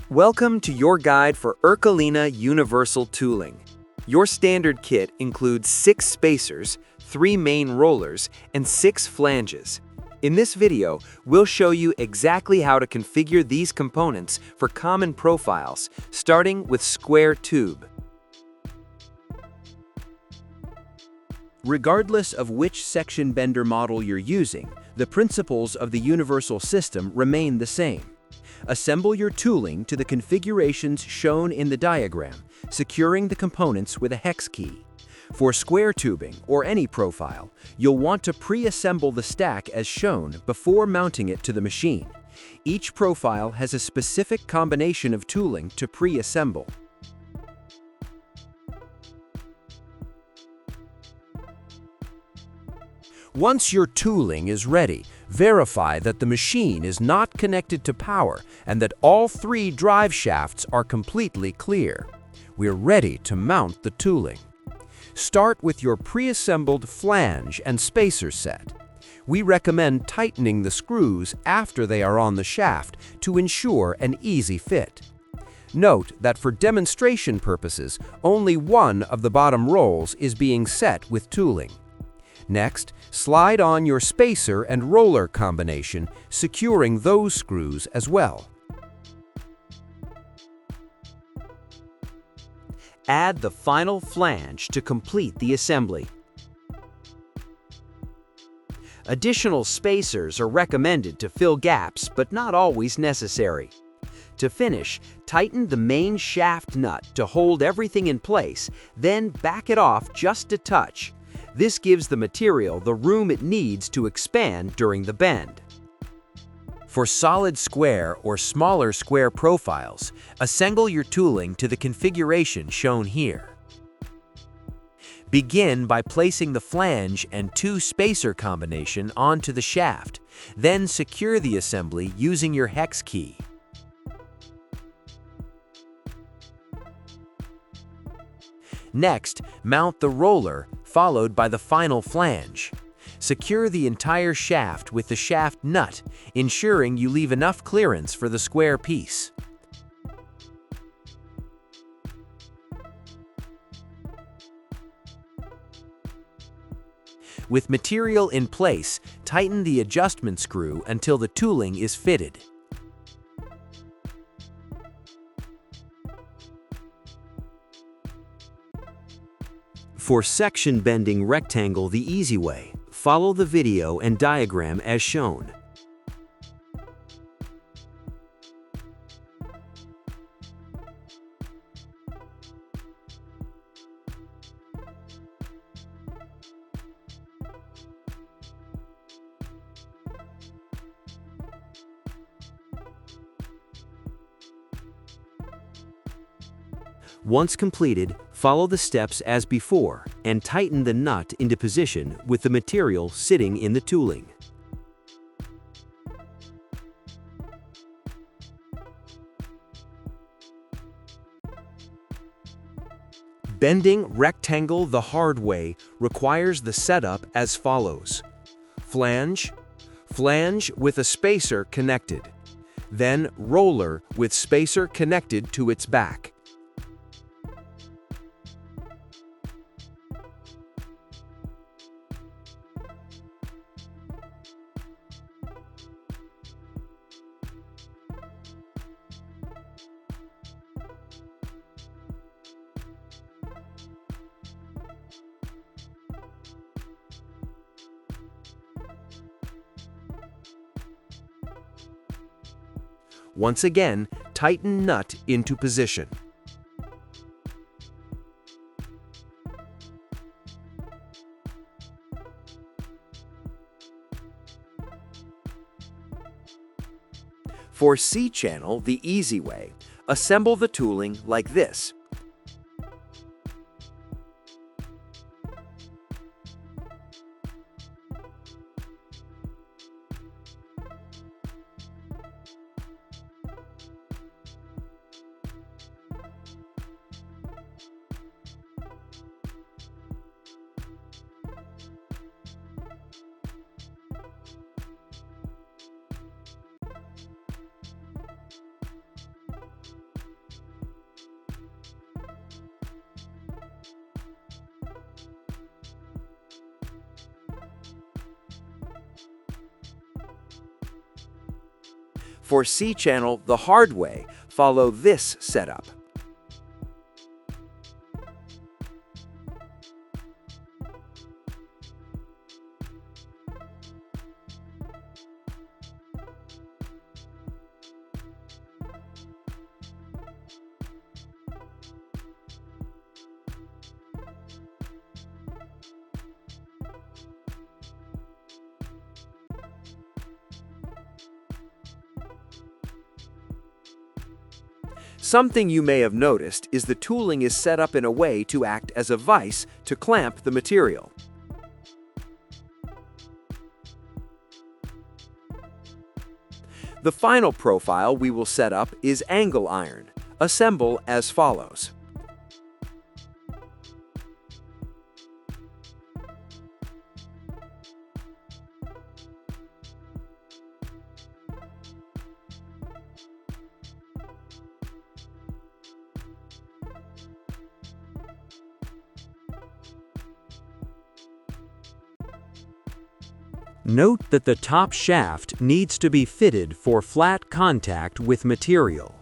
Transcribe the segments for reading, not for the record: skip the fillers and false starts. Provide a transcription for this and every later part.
Welcome to your guide for Ercolina Universal Tooling. Your standard kit includes 6 spacers, 3 main rollers, and 6 flanges. In this video, we'll show you exactly how to configure these components for common profiles, starting with square tube. Regardless of which section bender model you're using, the principles of the universal system remain the same. Assemble your tooling to the configurations shown in the diagram, securing the components with a hex key. For square tubing or any profile, you'll want to pre-assemble the stack as shown before mounting it to the machine. Each profile has a specific combination of tooling to pre-assemble. Once your tooling is ready, verify that the machine is not connected to power and that all 3 drive shafts are completely clear. We're ready to mount the tooling. Start with your pre-assembled flange and spacer set. We recommend tightening the screws after they are on the shaft to ensure an easy fit. Note that for demonstration purposes, only one of the bottom rolls is being set with tooling. Next, slide on your spacer and roller combination, securing those screws as well. Add the final flange to complete the assembly. Additional spacers are recommended to fill gaps, but not always necessary. To finish, tighten the main shaft nut to hold everything in place, then back it off just a touch. This gives the material the room it needs to expand during the bend. For solid square or smaller square profiles, assemble your tooling to the configuration shown here. Begin by placing the flange and 2 spacer combination onto the shaft, then secure the assembly using your hex key. Next, mount the roller, followed by the final flange. Secure the entire shaft with the shaft nut, ensuring you leave enough clearance for the square piece. With material in place, tighten the adjustment screw until the tooling is fitted. For section bending rectangle the easy way, follow the video and diagram as shown. Once completed, follow the steps as before and tighten the nut into position with the material sitting in the tooling. Bending rectangle the hard way requires the setup as follows. Flange, flange with a spacer connected, then roller with spacer connected to its back. Once again, tighten nut into position. For C-channel the easy way, assemble the tooling like this. For C-channel the hard way, follow this setup. Something you may have noticed is the tooling is set up in a way to act as a vise to clamp the material. The final profile we will set up is angle iron. Assemble as follows. Note that the top shaft needs to be fitted for flat contact with material.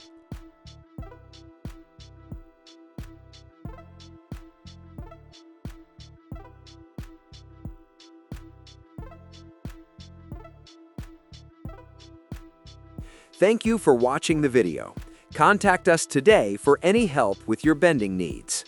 Thank you for watching the video. Contact us today for any help with your bending needs.